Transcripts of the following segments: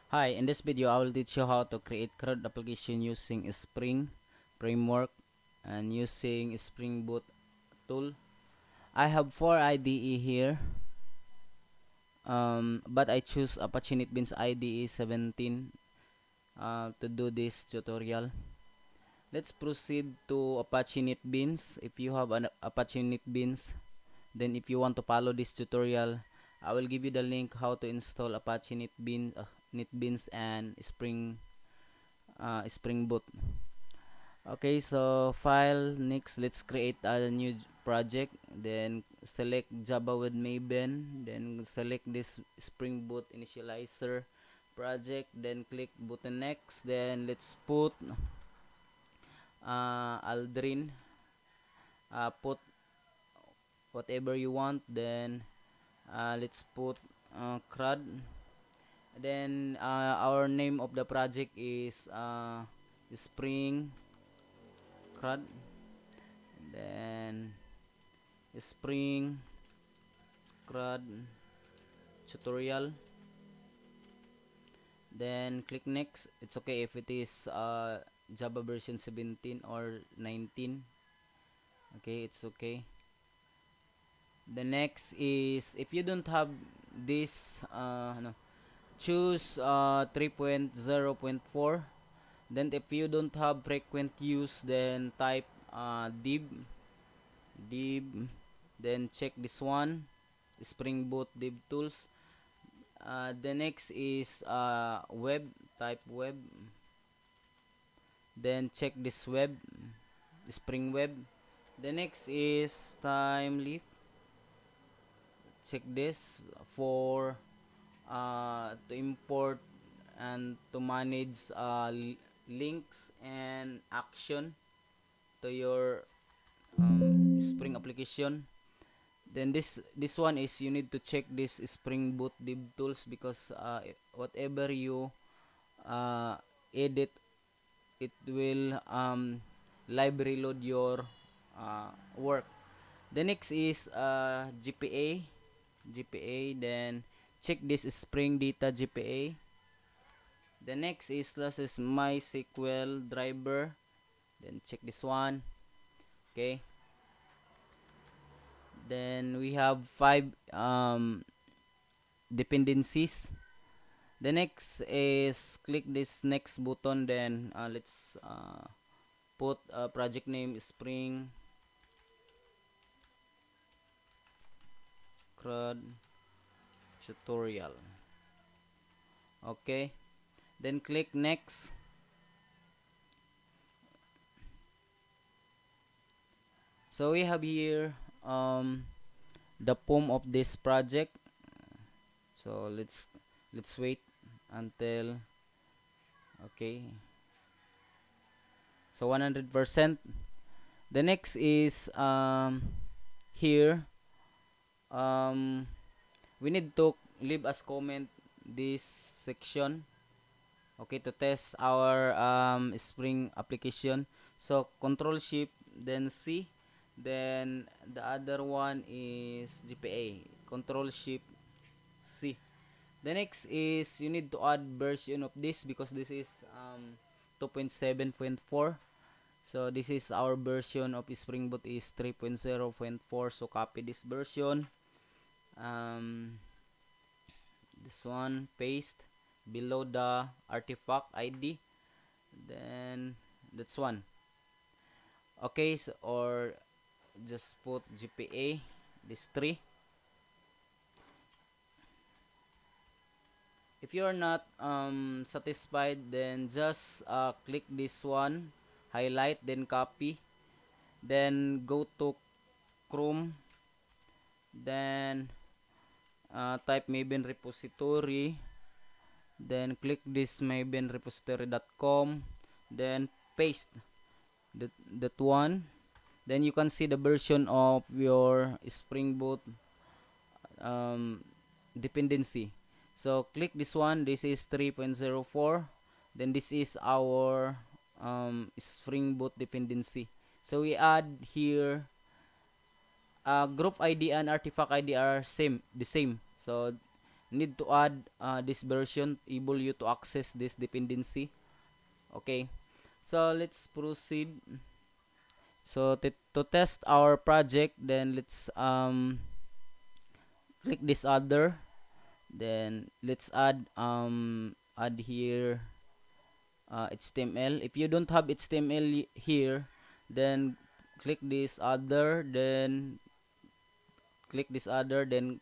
Hi, in this video I will teach you how to create CRUD application using Spring framework and using Spring Boot tool. I have 4 IDE here, but I choose Apache NetBeans IDE 17 to do this tutorial. Let's proceed to Apache NetBeans. If you have an Apache NetBeans, then if you want to follow this tutorial, I will give you the link how to install Apache NetBeans and Spring Boot. Okay, so file. Next, let's create a new project. Then select Java with Maven. Then select this Spring Boot initializer project. Then click button next. Then let's put Aldrin. Put whatever you want. Then let's put CRUD. Then our name of the project is Spring CRUD. Then Spring CRUD tutorial. Then click next. It's okay if it is Java version 17 or 19. Okay, it's okay. The next is, if you don't have this no, choose 3.0.4. Then if you don't have frequent use, then type div. Then check this one, Spring Boot div tools. The next is web, type web. Then check this web, Spring Web. The next is time leaf. Check this for to import and to manage links and action to your Spring application. Then this one is, you need to check this Spring Boot div tools, because whatever you edit, it will live reload your work. The next is GPA. Then check this Spring Data GPA. The next is MySQL driver. Then check this one. Okay. Then we have 5 dependencies. The next is, click this next button. Then let's put project name Spring CRUD tutorial. Okay, then click next. So we have here the POM of this project. So let's wait until, okay, so 100%. The next is here we need to leave as comment this section, okay, to test our Spring application. So Control Shift then C. Then the other one is GPA, Control Shift C. The next is, you need to add version of this, because this is 2.7.4. so this is our version of Spring Boot is 3.0.4. so copy this version, this one, paste below the artifact ID. Then that's one. Okay, so, or just put GPA, this 3. If you're not satisfied, then just click this one, highlight, then copy, then go to Chrome, then type Maven repository, then click this Maven repository.com, then paste that one. Then you can see the version of your Spring Boot dependency. So click this one, this is 3.04. then this is our Spring Boot dependency. So we add here group ID and artifact ID are the same. So need to add this version able you to access this dependency. Okay, so let's proceed. So to test our project, then let's click this other, then let's add here HTML. If you don't have HTML here, then click this other, then click this other, then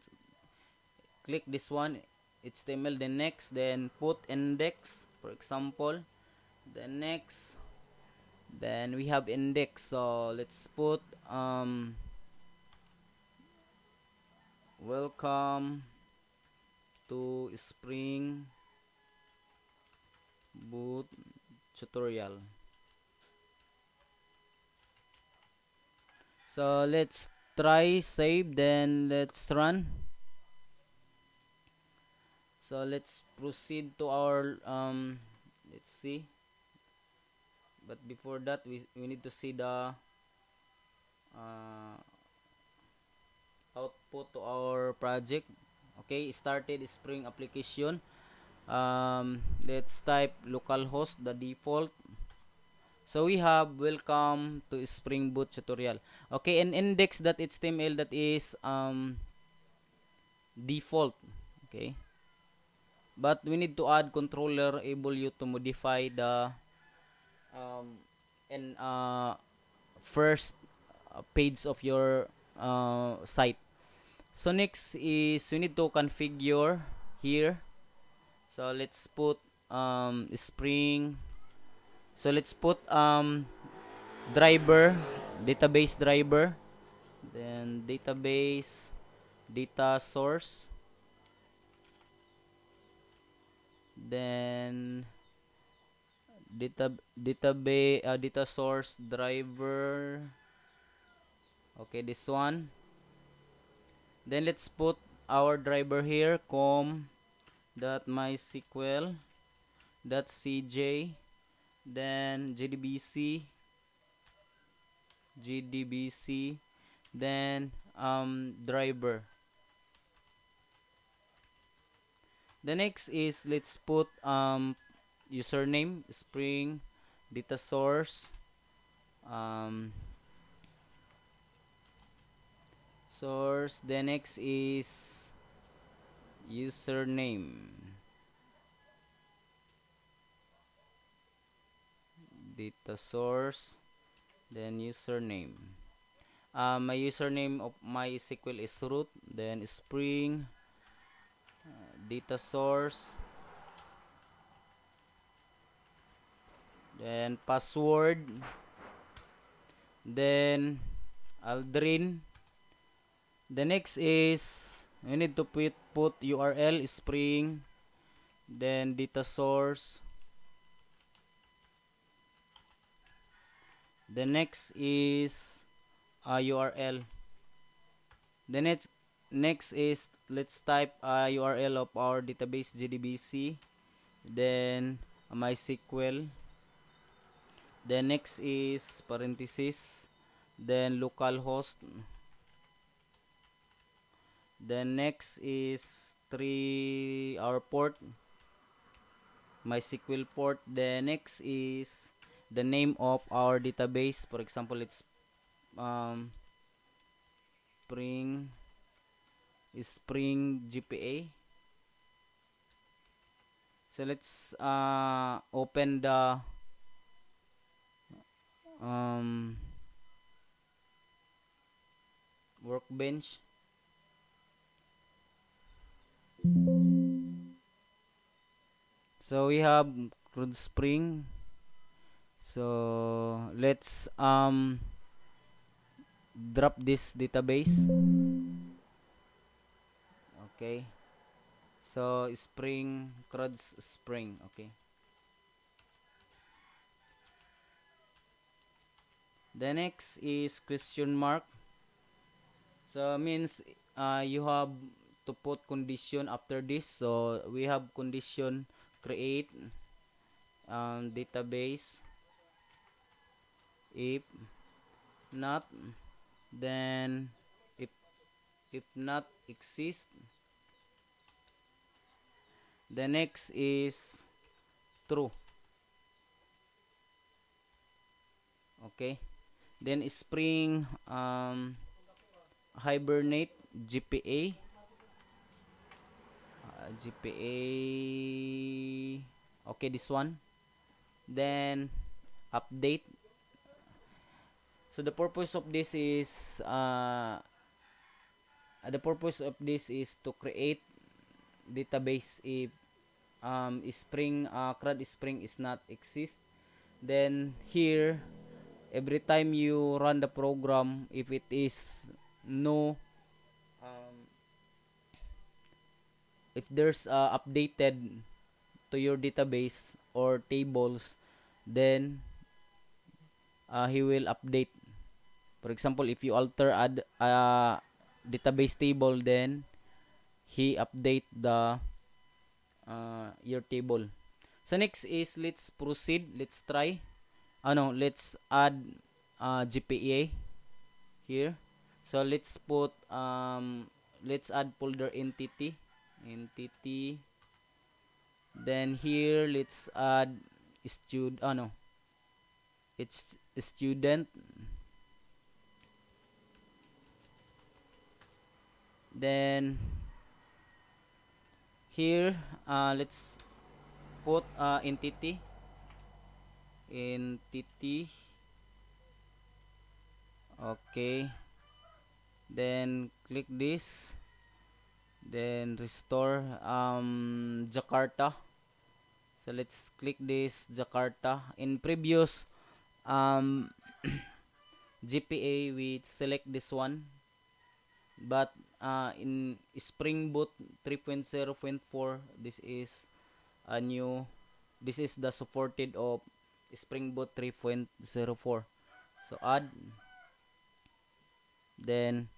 click this one HTML, then next, then put index for example, then next, then we have index. So let's put welcome to Spring Boot tutorial. So let's try save, then let's run. So let's proceed to our let's see, but before that we need to see the uh, output to our project. Okay, started Spring application. Let's type localhost, the default. So we have welcome to Spring Boot tutorial. Okay, and index.html, that is default. Okay, but we need to add controller able you to modify the um, and first page of your site. So next is we need to configure here. So let's put Spring. So let's put driver, database driver, then database data source, then database data source driver. Okay, this one. Then let's put our driver here, com dot mysql dot cj, then gdbc, then driver. The next is let's put username Spring data source, um, source. The next is username data source, then username. My username of MySQL is root, then Spring data source, then password, then Aldrin. The next is we need to put URL Spring, then data source. The next is URL. The next is let's type URL of our database GDBC, then MySQL. The next is parenthesis, then localhost. Then next is 3 our port, MySQL port. The next is the name of our database. For example, it's um, Spring JPA. So let's open the um, workbench. So we have CRUD Spring. So let's drop this database. Okay. So Spring CRUD Spring. Okay. The next is question mark. So means you have to put condition after this. So we have condition create database. If not, then if not exist, The next is true. Okay. Then spring hibernate GPA. GPA. Okay, this one. Then update. So the purpose of this is to create database if spring CRUD spring is not exist. Then here, every time you run the program, if it is no um, if there's updated to your database or tables, then he will update. For example, if you alter add database table, then he update the your table. So next is let's proceed. Let's try. No, let's add GPA here. So let's add folder entity. Then here let's add stud. No, it's student. Then here let's put entity. Okay. Then click this. Then restore Jakarta. So let's click this Jakarta. In previous um, GPA, we select this one, but in Spring Boot 3.0.4, this is a new. This is the supported of Spring Boot 3.04. So add, then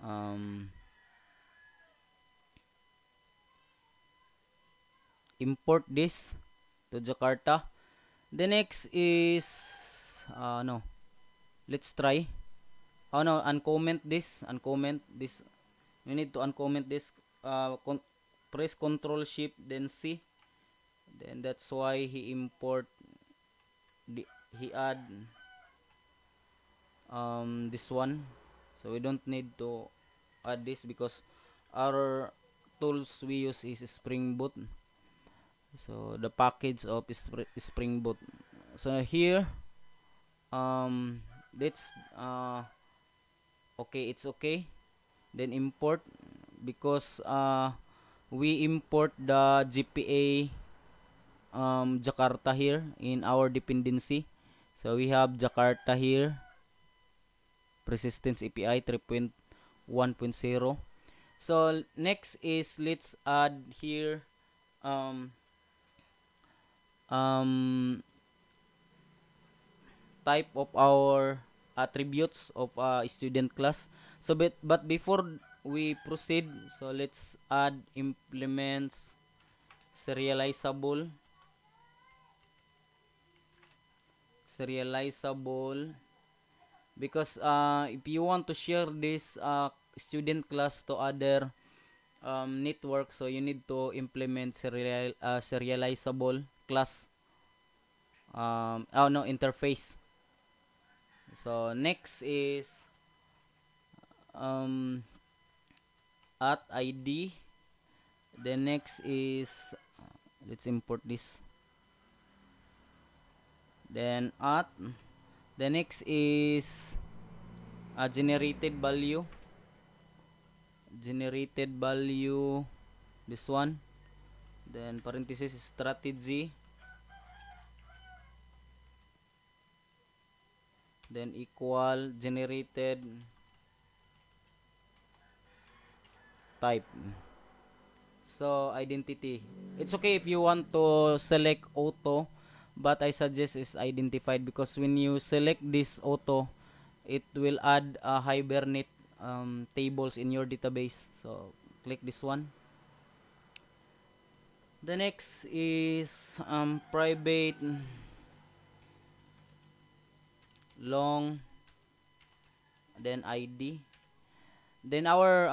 um, import this to Jakarta. The next is no. Let's try. Oh no, uncomment this. You need to uncomment this. Press Control Shift then C. Then that's why he add this one. So we don't need to add this because our tools we use is Spring Boot. So the package of Spring Boot. So here let's okay, it's okay. Then import because we import the GPA Jakarta here in our dependency. So we have Jakarta here, persistence API 3.1.0. So next is let's add here um, um, type of our attributes of student class. So but before we proceed, so let's add implements serializable because if you want to share this student class to other network, so you need to implement serializable class no interface. So next is um, at id. The next is let's import this. Then at the next is generated value this one. Then parenthesis strategy, then equal generated type. So identity, it's okay if you want to select auto, but I suggest is identified because when you select this auto, it will add hibernate tables in your database. So click this one. The next is private long, then ID. Then our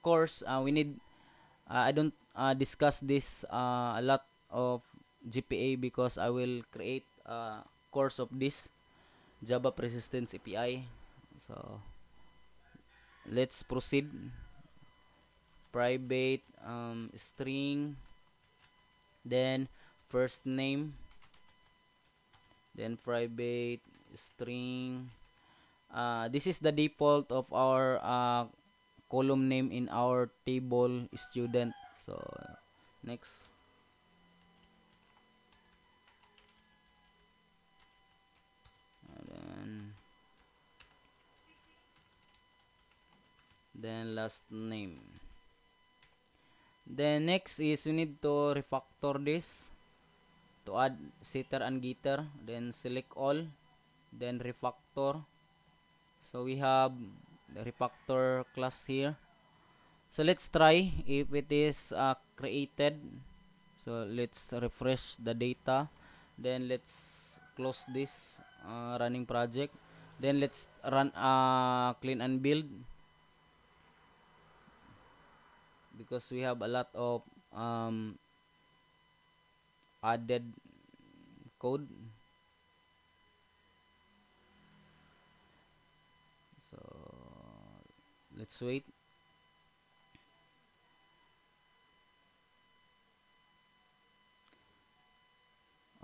course we need I don't discuss this a lot of GPA because I will create a course of this Java Persistence API. So let's proceed. Private string, then first name, then private string. This is the default of our column name in our table student. So next, and then last name. Then next is we need to refactor this to add setter and getter. Then select all, then refactor. So we have the refactor class here. So let's try if it is created. So let's refresh the data. Then let's close this running project. Then let's run clean and build because we have a lot of um, added code. So let's wait.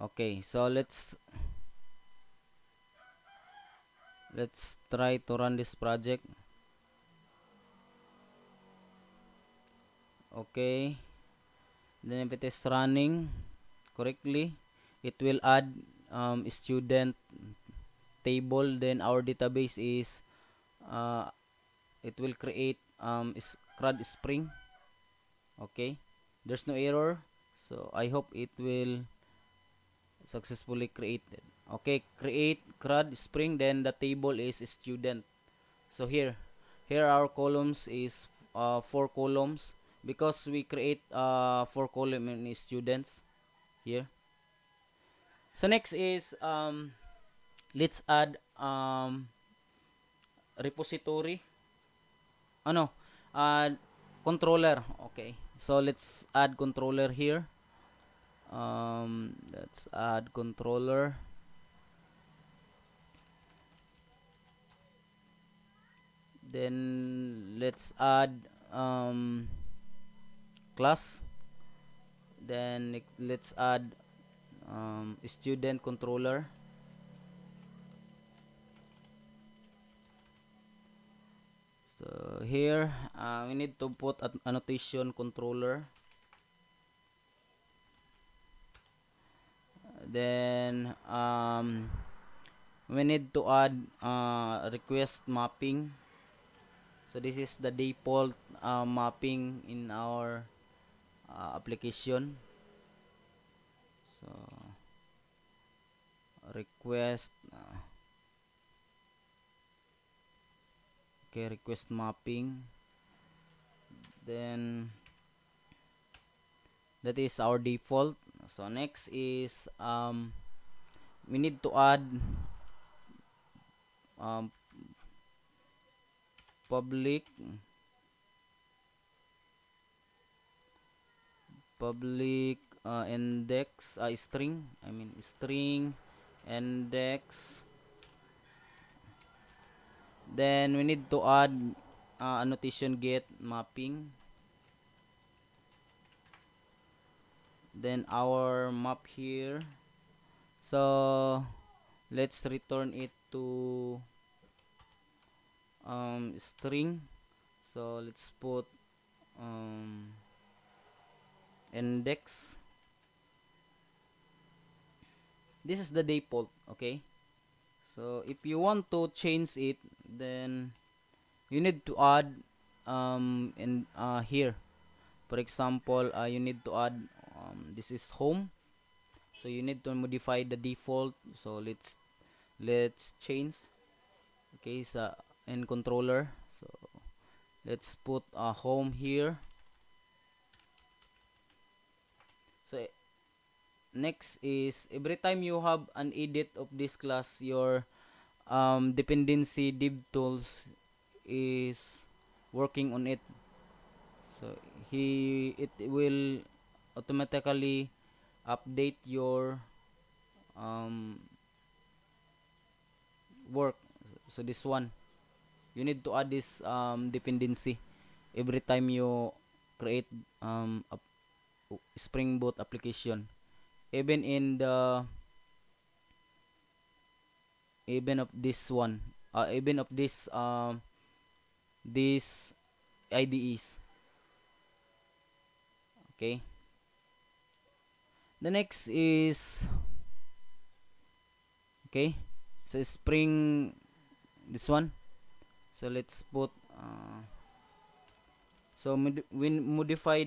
Okay, so let's try to run this project. Okay, then if it is running correctly, it will add student table. Then our database is uh, it will create CRUD Spring. Okay, there's no error, so I hope it will successfully created. Okay, create CRUD Spring, then the table is student. So here our columns is four columns because we create four column in students here. So next is let's add repository. Ano? Uh, controller. Okay. So let's add controller here. Let's add controller. Then let's add class. Then let's add student controller. So here we need to put annotation controller. Then we need to add request mapping. So this is the default mapping in our application. So request okay, request mapping. Then that is our default. So next is we need to add um, public index string, I mean string index. Then we need to add annotation get mapping. Then our map here. So let's return it to string. So let's put index. This is the default. Okay, so if you want to change it, then you need to add in here. For example, you need to add this is home, so you need to modify the default. So let's change. Okay, so in controller, so let's put a home here. So next is every time you have an edit of this class, your dependency div tools is working on it. So it will automatically update your um, work. So this one, you need to add this dependency every time you create a Spring Boot application. Even in the even of this one, even of this IDEs. Okay. The next is okay. So Spring this one. So let's put so we modify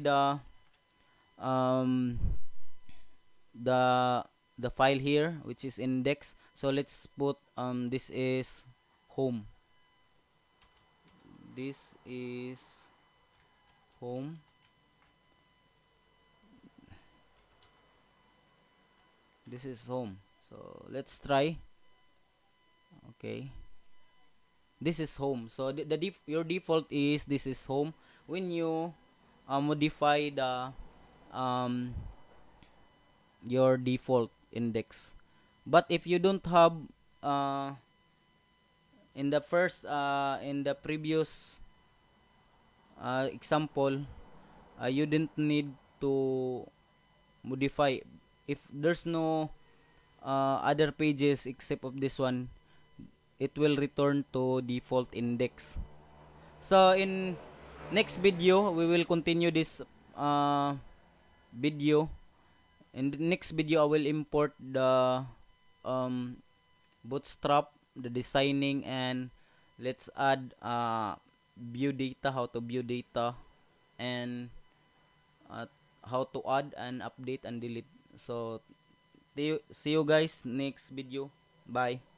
um the the file here, which is index. So let's put this is home. This is home. This is home. So let's try. Okay. This is home. So your default is this is home. When you modify the um your default index, but if you don't have uh in the previous example, you didn't need to modify. If there's no other pages except of this one, it will return to default index. So in next video we will continue this video. In the next video I will import the um, bootstrap, the designing, and let's add view data, how to view data, and uh, how to add and update and delete. So see you guys next video. Bye.